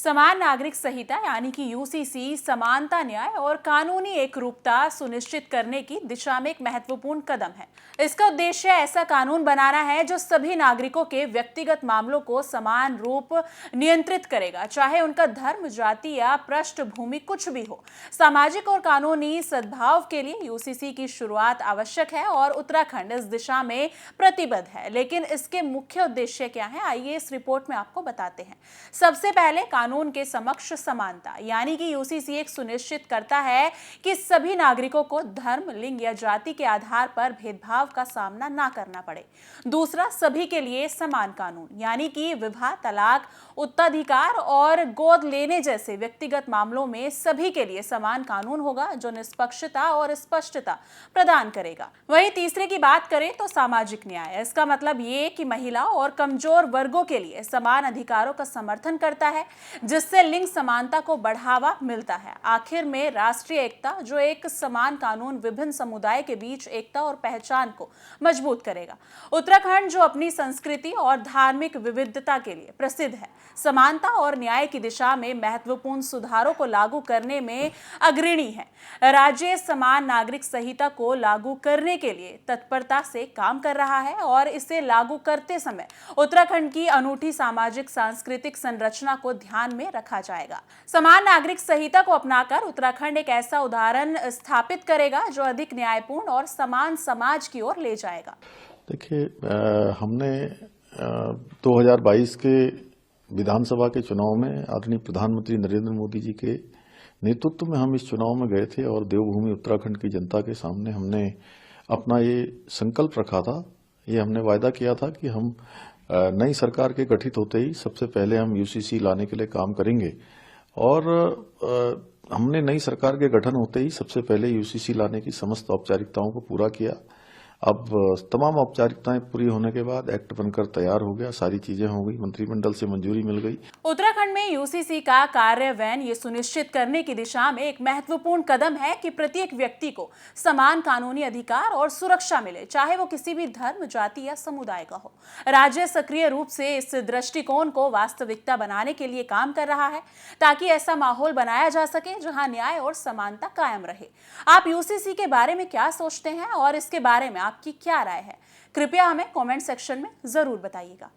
समान नागरिक संहिता यानी कि यूसीसी समानता, न्याय और कानूनी एकरूपता सुनिश्चित करने की दिशा में एक महत्वपूर्ण कदम है। इसका उद्देश्य ऐसा कानून बनाना है जो सभी नागरिकों के व्यक्तिगत मामलों को समान रूप नियंत्रित करेगा, चाहे उनका धर्म, जाति या पृष्ठभूमि कुछ भी हो। सामाजिक और कानूनी सद्भाव के लिए यूसीसी की शुरुआत आवश्यक है और उत्तराखंड इस दिशा में प्रतिबद्ध है। लेकिन इसके मुख्य उद्देश्य क्या है, आइए इस रिपोर्ट में आपको बताते हैं। सबसे पहले कानून के समक्ष समानता, यानी कि यूसीसी एक सुनिश्चित करता है कि सभी नागरिकों को धर्म, लिंग या जाति के आधार पर भेदभाव का सामना ना करना पड़े। दूसरा, सभी के लिए समान कानून, यानी कि विवाह, तलाक, उत्तराधिकार और गोद लेने जैसे व्यक्तिगत मामलों में सभी के लिए समान कानून होगा जो निष्पक्षता और स्पष्टता प्रदान करेगा। वहीं तीसरे की बात करें तो सामाजिक न्याय, इसका मतलब ये कि महिला और कमजोर वर्गों के लिए समान अधिकारों का समर्थन करता है, जिससे लिंग समानता को बढ़ावा मिलता है। आखिर में राष्ट्रीय एकता, जो एक समान कानून विभिन्न समुदाय के बीच एकता और पहचान को मजबूत करेगा। उत्तराखंड, जो अपनी संस्कृति और धार्मिक विविधता के लिए प्रसिद्ध है, समानता और न्याय की दिशा में महत्वपूर्ण सुधारों को लागू करने में अग्रणी है। राज्य समान नागरिक संहिता को लागू करने के लिए तत्परता से काम कर रहा है और इसे लागू करते समय उत्तराखंड की अनूठी सामाजिक सांस्कृतिक संरचना को ध्यान में रखा जाएगा। समान नागरिक संहिता को अपनाकर उत्तराखंड एक ऐसा उदाहरण स्थापित करेगा जो अधिक न्यायपूर्ण और समान समाज की ओर ले जाएगा। देखिए, हमने 2022 के विधानसभा के चुनाव में आदरणीय प्रधानमंत्री नरेंद्र मोदी जी के नेतृत्व में हम इस चुनाव में गए थे और देवभूमि उत्तराखंड की जनता के सामने हमने अपना ये संकल्प रखा था, ये हमने वायदा किया था कि हम नई सरकार के गठित होते ही सबसे पहले हम यूसीसी लाने के लिए काम करेंगे। और हमने नई सरकार के गठन होते ही सबसे पहले यूसीसी लाने की समस्त औपचारिकताओं को पूरा किया। अब तमाम औपचारिकताएं पूरी होने के बाद एक्ट बनकर तैयार हो गया, सारी चीजें हो गई, मंत्रिमंडल से मंजूरी मिल गई। उत्तराखंड में यूसीसी का कार्यान्वयन ये सुनिश्चित करने की दिशा में एक महत्वपूर्ण कदम है कि प्रत्येक व्यक्ति को समान कानूनी अधिकार और सुरक्षा मिले, चाहे वो किसी भी धर्म, जाति या समुदाय का हो। राज्य सक्रिय रूप से इस दृष्टिकोण को वास्तविकता बनाने के लिए काम कर रहा है, ताकि ऐसा माहौल बनाया जा सके जहां न्याय और समानता कायम रहे। आप यूसीसी के बारे में क्या सोचते हैं और इसके बारे में आपकी क्या राय है? कृपया हमें कमेंट सेक्शन में जरूर बताइएगा।